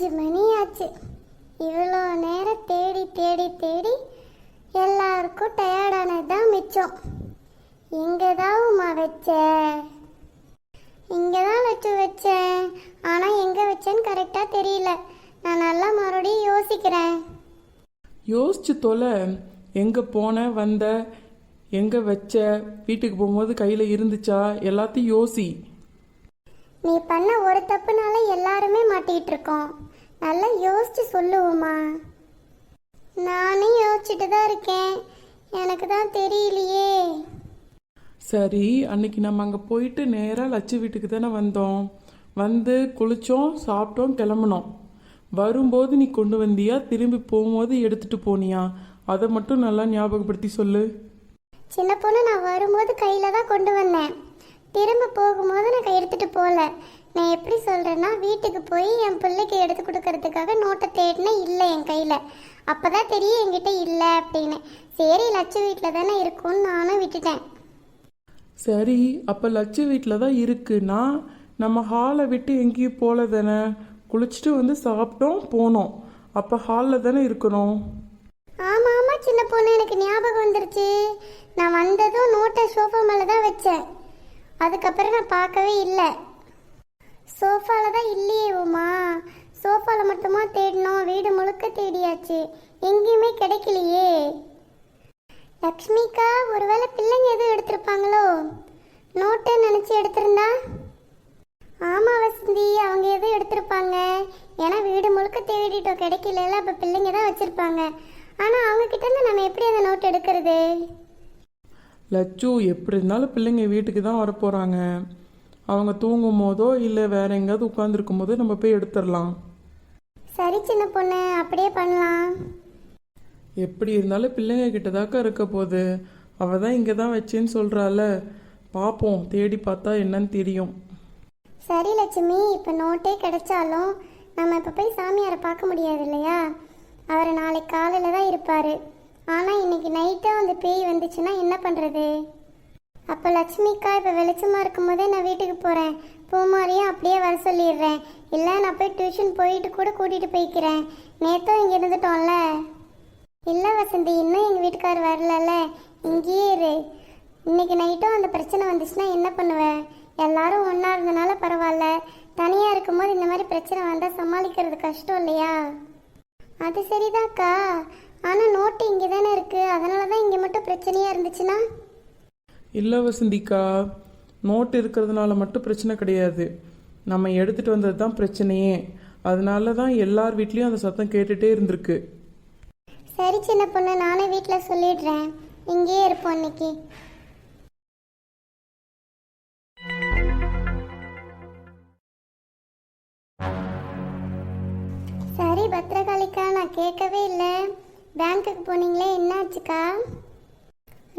5 மணி ஆச்சு. இவ்வளோ நேரம் தேடி தேடி தேடி எல்லாருக்கும் டயர்டானது தான் மிச்சம். எங்கே தான் உமா வச்ச? இங்கே தான் வச்சேன். ஆனால் எங்கே வச்சேன்னு கரெக்டாக தெரியல. நான் நல்லா மறுபடியும் யோசிக்கிறேன். யோசிச்சு தொலை. எங்கே போன வந்த, எங்கே வச்ச, வீட்டுக்கு போகும்போது கையில் இருந்துச்சா, எல்லாத்தையும் யோசி. நீ பண்ண ஒரு தப்புனால எல்லாருமே மாட்டிகிட்டு இருக்கோம். நல்லா யோசிச்சு சொல்லுவோமா? நானும் யோசிச்சுட்டு தான் இருக்கேன். எனக்கு தான் தெரியலையே. சரி, அன்னைக்கு நம்ம அங்கே போயிட்டு நேராக லட்சு வீட்டுக்கு தானே வந்தோம். வந்து குளித்தோம், சாப்பிட்டோம், கிளம்புனோம். வரும்போது நீ கொண்டு வந்தியா, திரும்பி போகும்போது எடுத்துட்டு போனியா? அதை மட்டும் நல்லா ஞாபகப்படுத்தி சொல்லு. சின்ன பொண்ணு, நான் வரும்போது கையில் தான் கொண்டு வந்தேன். திரும்ப போகும்போது நான் எடுத்துகிட்டு போகல. நான் எப்படி சொல்கிறேன்னா, வீட்டுக்கு போய் என் பிள்ளைக்கு எடுத்து கொடுக்கறதுக்காக நோட்டை தேடினேன், இல்லை என் கையில். அப்போ தான் தெரியும் என்கிட்ட இல்லை அப்படின்னு. சரி, லட்சு வீட்டில் தானே இருக்கும்னு நானும் விட்டுட்டேன். சரி, அப்போ லட்சு வீட்டில் தான் இருக்குன்னா நம்ம ஹாலை விட்டு எங்கேயும் போகல தானே. குளிச்சுட்டு வந்து சாப்பிட்டோம், போனோம். அப்போ ஹாலில் தானே இருக்கணும். ஆமாம் ஆமாம் சின்ன பொண்ணு, எனக்கு ஞாபகம் வந்துருச்சு. நான் வந்ததும் நோட்டை சோஃபா மேலே தான் வச்சேன். அதுக்கப்புறம் நான் பார்க்கவே இல்லை. சோஃபாவில் தான் இல்லையே உமா. சோஃபாவில் மட்டுமா தேடினோம்? வீடு முழுக்க தேடியாச்சு, எங்கேயுமே கிடைக்கலையே. லக்ஷ்மிக்கா, ஒருவேளை பிள்ளைங்க எதுவும் எடுத்திருப்பாங்களோ? நோட்டை நினச்சி எடுத்திருந்தா? ஆமாம் வசந்தி, அவங்க எதுவும் எடுத்திருப்பாங்க. ஏன்னா வீடு முழுக்க தேடிட்டோம், கிடைக்கல. அப்போ பிள்ளைங்க தான் வச்சுருப்பாங்க. ஆனால் அவங்க கிட்டேருந்து நம்ம எப்படி அந்த நோட் எடுக்கிறது? லட்சு, எப்படி இருந்தாலும் பிள்ளைங்க வீட்டுக்கு தான் வரப்போகிறாங்க. அவங்க தூங்கும் போதோ இல்லை வேற எங்கேயாவது உட்காந்துருக்கும் போதோ நம்ம போய் எடுத்துடலாம். சரி சின்ன பொண்ணு, அப்படியே பண்ணலாம். எப்படி இருந்தாலும் பிள்ளைங்க கிட்ட தாக்கா இருக்க போகுது. அவள் தான் இங்கே தான் வச்சேன்னு சொல்கிறாள். பார்ப்போம், தேடி பார்த்தா என்னன்னு தெரியும். சரி லட்சுமி, இப்போ நோட்டே கிடைச்சாலும் நம்ம இப்போ போய் சாமியாரை பார்க்க முடியாது இல்லையா? அவர் நாளைக்கு காலையில் தான் இருப்பார். ஆனால் இன்னைக்கு நைட்டாக அந்த பேய் வந்துச்சுன்னா என்ன பண்ணுறது? அப்போ லட்சுமிக்கா, இப்போ வெளிச்சமாக இருக்கும் போதே நான் வீட்டுக்கு போகிறேன். பூமாரியும் அப்படியே வர சொல்லிடுறேன். இல்லை, நான் போய் டியூஷன் போயிட்டு கூட கூட்டிகிட்டு போய்க்கிறேன். நேற்றும் இங்கே இருந்துட்டோம்ல. இல்லை வசந்தி, இன்னும் எங்கள் வீட்டுக்காரர் வரலல்ல, இங்கேயே இரு. இன்னைக்கு நைட்டும் அந்த பிரச்சனை வந்துச்சுன்னா என்ன பண்ணுவேன்? எல்லாரும் ஒன்றா இருந்தனால பரவாயில்ல. தனியாக இருக்கும்போது இந்த மாதிரி பிரச்சனை வந்தால் சமாளிக்கிறது கஷ்டம் இல்லையா? அது சரிதாக்கா. ஆனால் நோட்டு இங்கே தானே இருக்குது, அதனால தான் இங்கே மட்டும் பிரச்சனையாக இருந்துச்சுன்னா? இல்லை வசந்திக்கா, நோட்டு இருக்கிறதுனால மட்டும் பிரச்சனை கிடையாது. நம்ம எடுத்துகிட்டு வந்தது தான் பிரச்சனையே. அதனால தான் எல்லார் வீட்லேயும் அந்த சத்தம் கேட்டுகிட்டே இருந்திருக்கு. சரி சின்ன பொண்ணு, நானே வீட்டில் சொல்லிடுறேன். இங்கேயே இருப்போம் இன்னைக்கு. சரி பத்திரகாளிக்கா, நான் கேட்கவே இல்லை. பேங்க்குக்கு போனீங்களே, என்னாச்சுக்கா?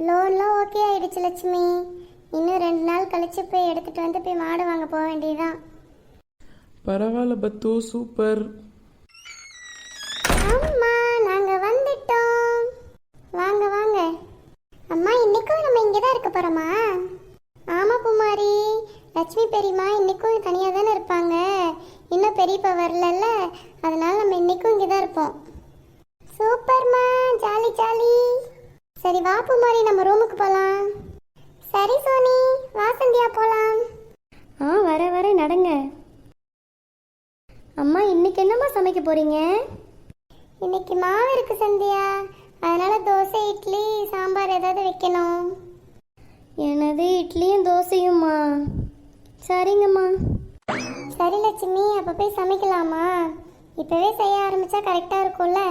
லோன்லாம் ஓகே ஆயிடுச்சு லட்சுமி. இன்னும் 2 நாள் கழிச்சு போய் எடுத்துகிட்டு வந்து போய் மாடு வாங்க போக வேண்டியதுதான். பரவாயில்ல பத்து, சூப்பர். அம்மா, நாங்கள் வந்துட்டோம். வாங்க வாங்க. அம்மா, இன்னைக்கும் நம்ம இங்கே தான் இருக்க போகிறோமா? ஆமாம் குமாரி. லட்சுமி பெரியம்மா இன்னைக்கும் தனியாக தானே இருப்பாங்க. இன்னும் பெரியப்பா வரலல்ல, அதனால நம்ம இன்னைக்கும் இங்கே தான் இருப்போம். சூப்பர்மா, ஜாலி ஜாலி. சரி வா குமாரி, நம்ம ரூமுக்கு போகலாம். சரி சோனி, வா சந்தியா போகலாம். வர வர நடங்க. அம்மா, இன்னைக்கு என்னம்மா சமைக்க போறீங்க? இன்னைக்கு மாவு இருக்கு சந்தியா, அதனால தோசை, இட்லி, சாம்பார் ஏதாவது வைக்கணும். எனது இட்லியும் தோசையும்மா. சரிங்கம்மா. சரி லட்சுமி, அப்போ போய் சமைக்கலாமா? இப்போவே செய்ய ஆரம்பித்தா கரெக்டாக இருக்கும்ல.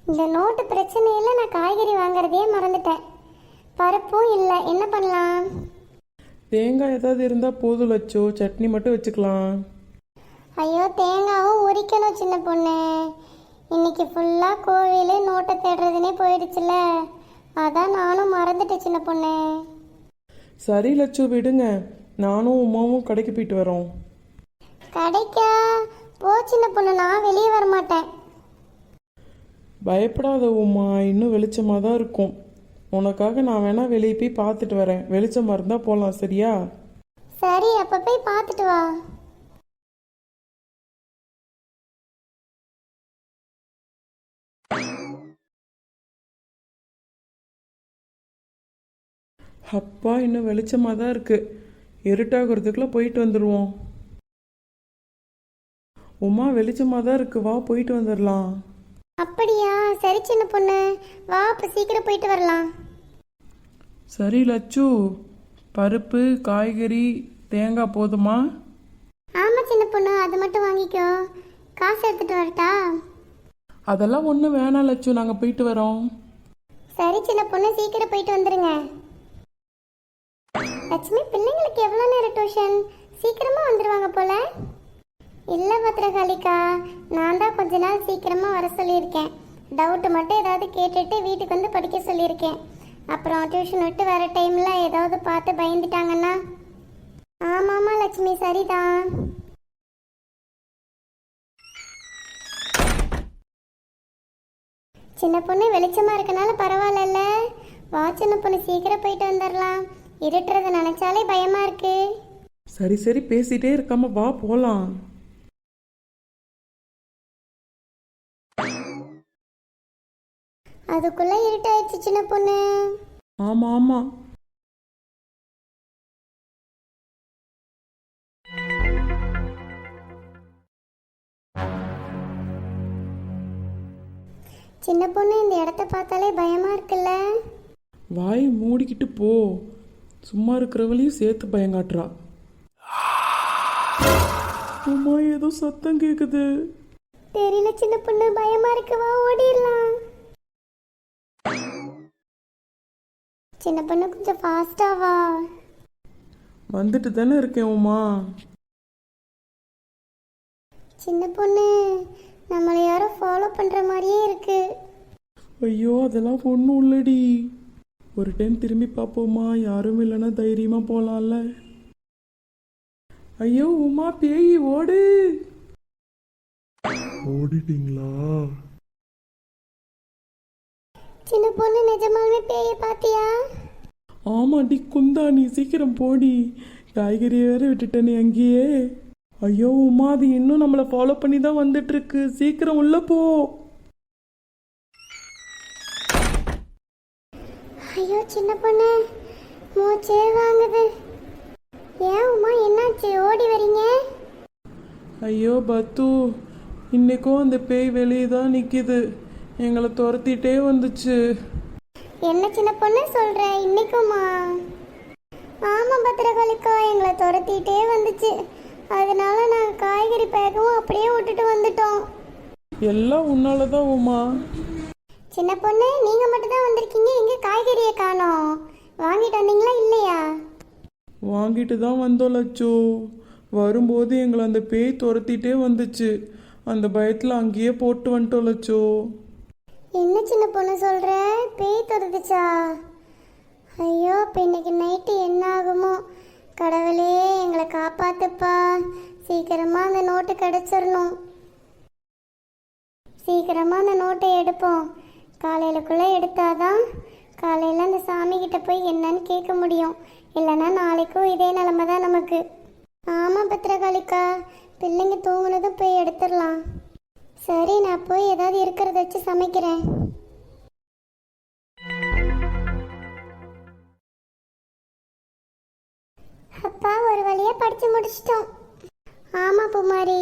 இந்த நோட்டு பிரச்சனையில் நான் காய்கறி வாங்குறதையே மறந்துட்டேன். பருப்பும் இல்லை, என்ன பண்ணலாம்? தேங்காய் ஏதாவது இருந்தால் போதும் லட்சோ, சட்னி மட்டும் வச்சுக்கலாம். ஐயோ, தேங்காவும் உரிக்கணும் சின்ன பொண்ணு. இன்னைக்கு ஃபுல்லாக கோவில் நோட்டை தேடுறதுனே போயிடுச்சுல, அதான் நானும் மறந்துட்டேன் சின்ன பொண்ணு. சரி லட்சோ, விடுங்க. நானும் உமாவும் கடைக்கு போயிட்டு வரோம். கடைக்கா? போ சின்ன பொண்ணு, நான் வெளியே வரமாட்டேன். பயப்படாத உமா, இன்னும் வெளிச்சமாக தான் இருக்கும். உனக்காக நான் வேணா வெளியே போய் பார்த்துட்டு வரேன். வெளிச்சமாக இருந்தால் போகலாம், சரியா? சரி, அப்போ போய் பார்த்துட்டு வா. அப்பா இன்னும் வெளிச்சமாக தான் இருக்கு. இருட்டாகிறதுக்குள்ள போயிட்டு வந்துடுவோம். உமா வெளிச்சமாக தான் இருக்கு, வா போயிட்டு வந்துடலாம். அப்படியா? சரி சின்ன பொண்ணு, வா இப்போ சீக்கிரம் போயிட்டு வரலாம். சரி லட்சு, பருப்பு காய்கறி தேங்காய் போதுமா? ஆமாம் சின்ன பொண்ணு, அது மட்டும் வாங்கிக்கோ. காசு எடுத்துட்டு வரட்டா? அதெல்லாம் ஒன்றும் வேணாம் லட்சு, நாங்கள் போயிட்டு வரோம். சரி சின்ன பொண்ணு, சீக்கிரம் போயிட்டு வந்துருங்க. லட்சுமி, பிள்ளைங்களுக்கு எவ்வளோ நேரம் டியூஷன்? சீக்கிரமா வந்துடுவாங்க போல. இல்லை பத்திரகாளிக்கா, நான் தான் கொஞ்ச நாள் சீக்கிரமாக வர சொல்லியிருக்கேன். டவுட்டு மட்டும் ஏதாவது கேட்டுட்டு வீட்டுக்கு வந்து படிக்க சொல்லியிருக்கேன். அப்புறம் டியூஷன் விட்டு வர டைமில் ஏதாவது பார்த்து பயந்துட்டாங்கன்னா. ஆமாம்மா லட்சுமி, சரிதான். சின்ன பொண்ணு வெளிச்சமாக இருக்கனால பரவாயில்ல. வா சின்ன பொண்ணு, சீக்கிரம் போயிட்டு வந்துடலாம். இருட்டுறதை நினச்சாலே பயமாக இருக்கு. சரி சரி, பேசிட்டே இருக்காம வா போகலாம். அதுக்குள்ள இருட்டாயிடுச்சு சின்ன பொண்ணு. ஆமாம் ஆமாம். சின்ன பொண்ணு, இந்த இடத்த பார்த்தாலே பயமா இருக்குல்ல? வாய் மூடிக்கிட்டு போ, சும்மா இருக்கிறவளையும் சேர்த்து பயங்காட்டுறா. உமா, ஏதோ சத்தம் கேக்குது. தெரியல சின்ன பொண்ணு, பயமா இருக்கு, வா ஓடிடலாம். சின்ன பொண்ணு கொஞ்சம் ஃபாஸ்டா வா. வந்துட்டு தானே இருக்கேன் உமா. சின்ன பொண்ணு, நம்மளை யாரோ ஃபாலோ பண்ற மாதிரியே இருக்கு. ஐயோ, அதெல்லாம் ஒன்றும் இல்லடி. ஒரு டைம் திரும்பி பார்ப்போமா? யாரும் இல்லைன்னா தைரியமா போகலாம்ல. ஐயோ உமா, பேய் ஓடு. ஓடிட்டீங்களா? சின்ன பொண்ணு, நிஜமாலுமே பேயை பாத்தியா? ஆமாடி குந்தா, நீ சீக்கிரம் போடி. காய்கறி வேற விட்டுட்டேனே அங்கேயே. ஐயோ உமா, அது இன்னும் நம்மளை ஃபாலோ பண்ணி தான் வந்துட்டு இருக்கு. சீக்கிரம் உள்ள போ. ஐயோ சின்ன பொண்ணு, மூச்சே வாங்குது. ஏன் உமா, என்னாச்சு ஓடி வரீங்க? ஐயோ பத்து, இன்னைக்கும் அந்த பேய் வெளியே தான் நிற்கிது. எங்களை துரத்திட்டே வந்துச்சு. என்ன சின்ன பொண்ணு சொல்ற, இன்னைக்குமா? ஆமா பத்திரகாளிக்கா, எங்களை துரத்திட்டே வந்துச்சு. அதனால நாங்கள் காய்கறி பேக்கவும் அப்படியே விட்டுட்டு வந்துட்டோம். எல்லாம் உன்னால தான் உமா. சின்ன பொண்ணு, நீங்க மட்டும் தான் வந்திருக்கீங்க, எங்க காய்கறியை காணோம். வாங்கிட்டு வந்தீங்களா இல்லையா? வாங்கிட்டு தான் வந்தோம் லட்சு. வரும்போது எங்களை அந்த பேய் துரத்திட்டே வந்துச்சு. அந்த பயத்தில் அங்கேயே போட்டு வந்துட்டோம் லட்சு. என்ன சின்ன பொண்ணு சொல்ற, பேய் துரத்துச்சா? ஐயோ, இப்போ இன்னைக்கு நைட்டு என்ன ஆகுமோ? கடவுளே, எங்களை காப்பாத்துப்பா. சீக்கிரமா அந்த நோட்டு கிடைச்சிடணும். சீக்கிரமா அந்த நோட்டை எடுப்போம். காலையிலக்குள்ள எடுத்தாதான் காலையில் அந்த சாமி கிட்ட போய் என்னன்னு கேட்க முடியும். இல்லைன்னா நாளைக்கும் இதே நிலமை தான் நமக்கு. ஆமாம் பத்திரகாளிக்கா, பிள்ளைங்க தூங்குனதும் போய் எடுத்துடலாம். சரி, நான் போய் ஏதாவது இருக்கிறத வச்சு சமைக்கிறேன். அப்பா, ஒரு வழியா படிச்சு முடிச்சிட்டோம். ஆமா பூமாரி.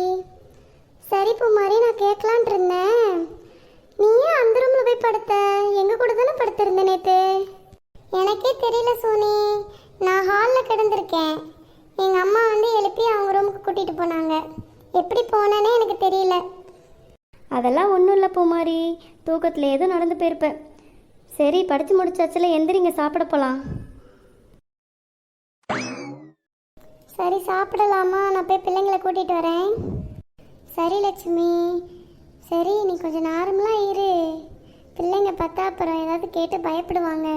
சரி பூமாரி, நான் கேட்கலான் இருந்தேன். நீ ஏன் அந்த ரூம்ல போய் படுத்த? எங்க கூட தானே படுத்திருந்த நேத்து. எனக்கே தெரியல சோனி, நான் ஹாலில் கிடந்திருக்கேன். எங்க அம்மா வந்து எழுப்பி அவங்க ரூமுக்கு கூட்டிட்டு போனாங்க. எப்படி போனேனே எனக்கு தெரியல. அதெல்லாம் ஒன்றும் இல்லை பூமாரி, தூக்கத்தில் ஏதோ நடந்து போயிருப்பேன். சரி, படித்து முடிச்சாச்சுல, எந்திரிங்க சாப்பிட போகலாம். சரி, சாப்பிடலாமா? நான் போய் பிள்ளைங்களை கூட்டிட்டு வரேன். சரி லட்சுமி, சரி நீ கொஞ்சம் நார்மலாக இரு. பிள்ளைங்க பார்த்தா அப்புறம் ஏதாவது கேட்டு பயப்படுவாங்க.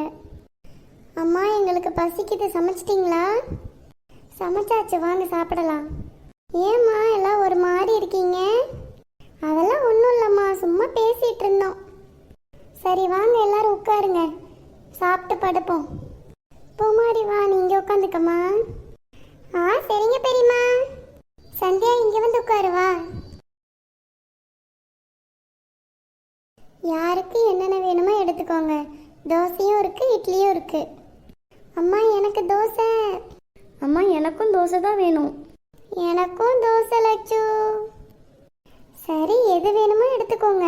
அம்மா, எங்களுக்கு பசிக்குது, சமைச்சிட்டிங்களா? சமைச்சாச்சு, வாங்க சாப்பிடலாம். ஏம்மா எல்லாம் ஒரு மாதிரி இருக்கீங்க? அதெல்லாம் ஒன்றும் இல்லைம்மா, சும்மா பேசிகிட்டு இருந்தோம். சரி வாங்க எல்லாரும் உட்காருங்க, சாப்பிட்டு படுப்போம். பூமாரி வா, நீ இங்கே உட்காந்துக்கம்மா. ஆ சரிங்க பெரியம்மா. சந்தியா, இங்கே வந்து உட்காருவா. யாருக்கு என்னென்ன வேணுமோ எடுத்துக்கோங்க. தோசையும் இருக்குது, இட்லியும் இருக்குது. அம்மா எனக்கு தோசை. அம்மா எனக்கும் தோசை தான் வேணும். எனக்கும் தோசை லட்சு. சரி, எது வேணுமோ எடுத்துக்கோங்க.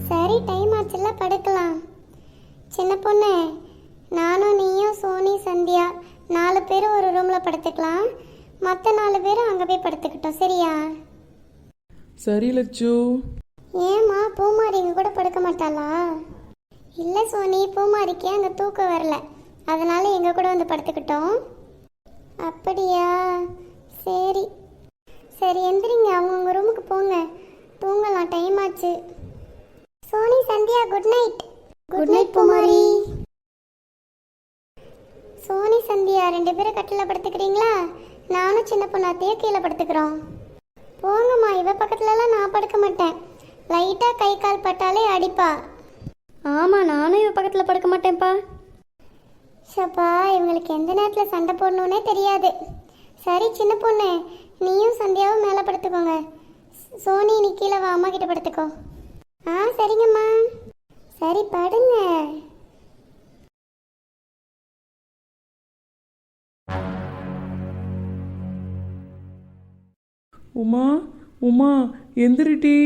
சரி, டைம் ஆச்சுல, படுக்கலாம். சின்ன பொண்ணு, நானும் நீயும் சோனி சந்தியா 4 பேரும் ஒரு ரூமில் படுத்துக்கலாம். மற்ற 4 பேரும் அங்கே போய் படுத்துக்கிட்டோம், சரியா? சரி லட்சு. ஏம்மா, பூமாரி இங்கே கூட படுக்க மாட்டாளா? இல்லை சோனி, பூமாரிக்கு அங்கே தூக்கம் வரல, அதனால எங்கள் கூட வந்து படுத்துக்கிட்டோம். அப்படியா? சரி சரி, எந்திரிங்க, அவங்கவுங்க ரூமுக்கு போங்க, தூங்கலாம், டைம் ஆச்சு. Soni Sandhya, good night. Good night Poomari. Soni Sandhya 2 பேரும் கட்டில் படுத்துக்கிறீங்களா? நானும் சின்ன பொண்ணாத்தையும் கீழே படுத்துக்கிறோம். போங்கம்மா, இவ பக்கத்துலலாம் நான் படுக்க மாட்டேன். லைட்டாக கை கால் பட்டாலே அடிப்பா. ஆமாம், நானும் இவ பக்கத்தில் படுக்க மாட்டேன்ப்பா. ஷப்பா, இவங்களுக்கு எந்த நேரத்தில் சண்டை போடணுன்னே தெரியாது. சரி சின்ன பொண்ணு, நீயும் சந்தியாவும் மேலே படுத்துக்கோங்க. சோனி, நீ கீழே வா, அம்மா கிட்ட படுத்துக்கோ. ஆ சரிங்கம்மா. சரி, படுங்க. உமா உமா, எந்திரிட்டி.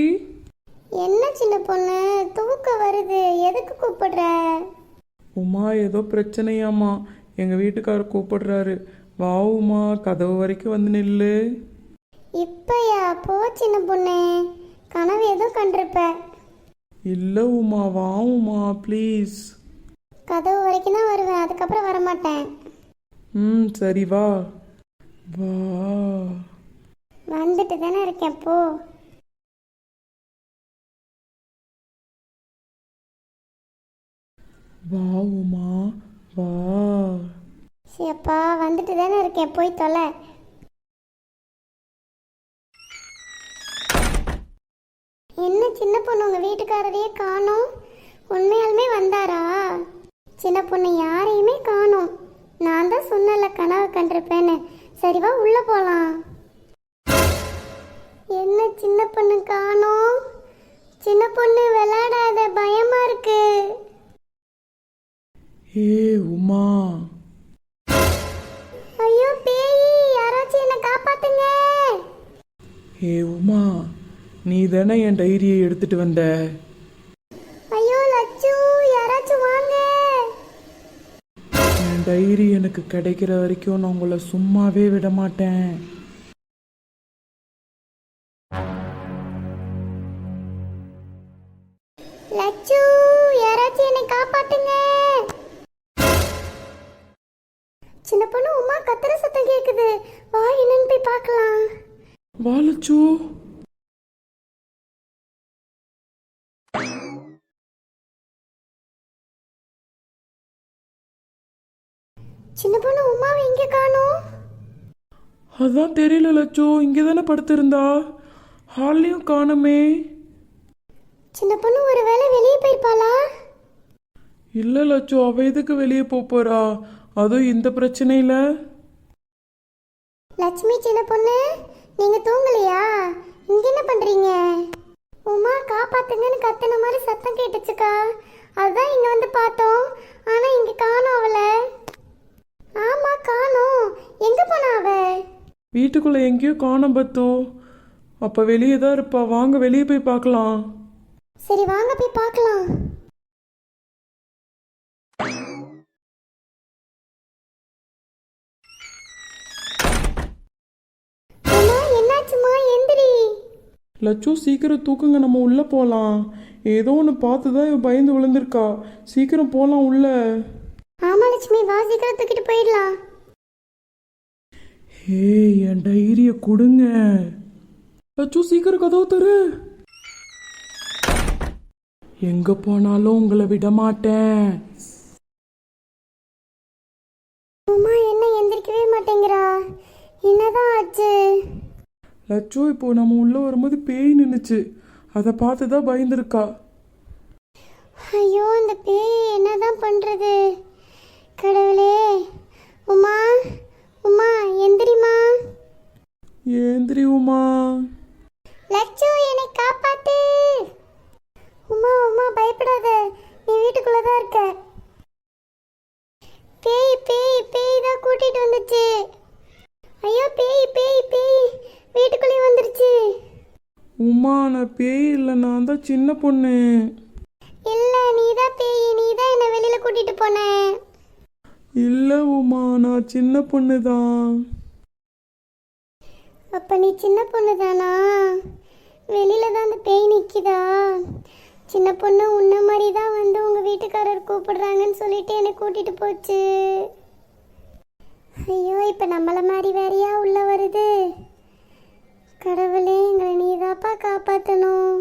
என்ன சின்ன பொண்ணு, தூக்கம் வருது, எதுக்கு கூப்பிடுற? உமா, ஏதோ பிரச்சனையாம்மா, எங்கள் வீட்டுக்காரர் கூப்பிடுறாரு. வா உமா, கதவு வரைக்கும் வந்து நில்லு. இப்பயா? போ சின்ன பொண்ணு, கனவு எதுவும் கண்டிருப்ப. இல்லை உமா, வா உமா ப்ளீஸ். கதவு வரைக்கும் தான் வருவேன், அதுக்கப்புறம் வரமாட்டேன். சரி வா. வா. வந்துட்டு தானே இருக்கேன், போ. வா உமா, வா. சியப்பா, வந்துட்டு தானே இருக்கேன், போய் தொலை. என்ன சின்ன பொண்ணு, உங்க வீட்டுக்காரரையே காணோம்? உண்மையாலுமே வந்தாரா? சின்ன பொண்ணு, யாரையுமே காணோம். நான் தான் சொன்னல கனவு கண்டிருப்பேன்னு. சரி வா, உள்ள போலாம். என்ன சின்ன பொண்ணு காணோம்? சின்ன பொண்ணு, விளையாடாத, பயமா இருக்கு. ஏ உமா. ஐயோ பேய், யாராச்சும் என்ன காப்பாத்துங்க. ஏ உமா, நீ தானே என் டைரியை எடுத்துட்டு வந்த? ஐயோ லட்சு, யாராச்சும் வாங்க. என் டைரி எனக்கு கிடைக்கிற வரைக்கும் நான் உங்களை சும்மாவே விட மாட்டேன். லட்சு, யாராச்சும் என்னை காப்பாத்துங்க. சின்ன பொண்ணு, உமா கத்துற சத்தம் கேக்குது, வா என்னன்னு போய் பார்க்கலாம். வா லட்சு. சின்ன பொண்ணு, உமாவை எங்க காணோம்? அதான் தெரியல லட்சு, இங்கே தானே படுத்திருந்தா, ஹால்லையும் காணுமே. சின்ன பொண்ணு, ஒருவேளை வெளியே போயிருப்பாளா? இல்லை லட்சு, அவ எதுக்கு வெளியே போறா, அதுவும் இந்த பிரச்சனையில. லட்சுமி சின்ன பொண்ணு, நீங்க தூங்கலையா? இங்க என்ன பண்றீங்க? உமா காப்பாத்துங்கன்னு கத்துன மாதிரி சத்தம் கேட்டுச்சுக்கா, அதான் இங்க வந்து பார்த்தோம். ஆனா இங்க காணோம் அவளை. ஆமா காணோம், எங்க போனா அவ? வீட்டுக்குள்ள எங்கேயோ காணோம் பத்து. அப்ப வெளியே தான் இருப்பா, வாங்க வெளியே போய் பார்க்கலாம். சரி வாங்க போய் பார்க்கலாம். அம்மா, என்னாச்சுமா? எந்திரி. லட்சு, சீக்கிரம் தூக்குங்க, நம்ம உள்ள போலாம். ஏதோ ஒன்று பார்த்து தான் இவ பயந்து விழுந்திருக்கா. சீக்கிரம் போலாம் உள்ள. ஆமா லட்சுமி, வா சீக்கிரம் தூக்கிட்டு போயிடலாம். ஹே, என் டைரிய கொடுங்க. லட்சு, சீக்கிரம் கதவு தரு. எங்க போனாலும் உங்களை விட மாட்டேன். அம்மா, என்ன எந்திரிக்கவே மாட்டேங்கிறா? என்னதான் ஆச்சு? லட்சு, இப்போ நம்ம உள்ள வரும்போது பேய் நின்னுச்சு, அதை பார்த்து தான் பயந்துருக்கா. ஐயோ, இந்த பேய் என்னதான் பண்றது? கடவுளே. உமா, உமா எந்திரிமா. ஏந்திரி உமா. லட்சு என்னை காப்பாத்து. உமா உமா பயப்படாத, நீ வீட்டுக்குள்ள தான் இருக்க. பேய் பேய் பேய் தான் கூட்டிட்டு வந்துச்சு. ஐயோ பேய் பேய் பேய் வீட்டுக்குள்ளே வந்துருச்சு. உமா நான் பேய் இல்லை, நான் தான் சின்ன பொண்ணு. இல்ல நீதான் பேய், நீதான் என்ன வெளியில கூட்டிட்டு போன. இல்லை உமா, நான் சின்ன பொண்ணு தான். அப்ப நீ சின்ன பொண்ணு தானா? வெளியில தான் அந்த பேய் நிக்குதா? சின்ன பொண்ணு உன்ன மாதிரி தான் வந்து உங்க வீட்டுக்காரர் கூப்பிடுறாங்கன்னு சொல்லிட்டு என்னை கூட்டிட்டு போச்சு. ஐயோ இப்ப நம்மள மாதிரி வேறையா உள்ள வருது. கடவுளே எங்களை நீதாப்பா காப்பாத்தணும்.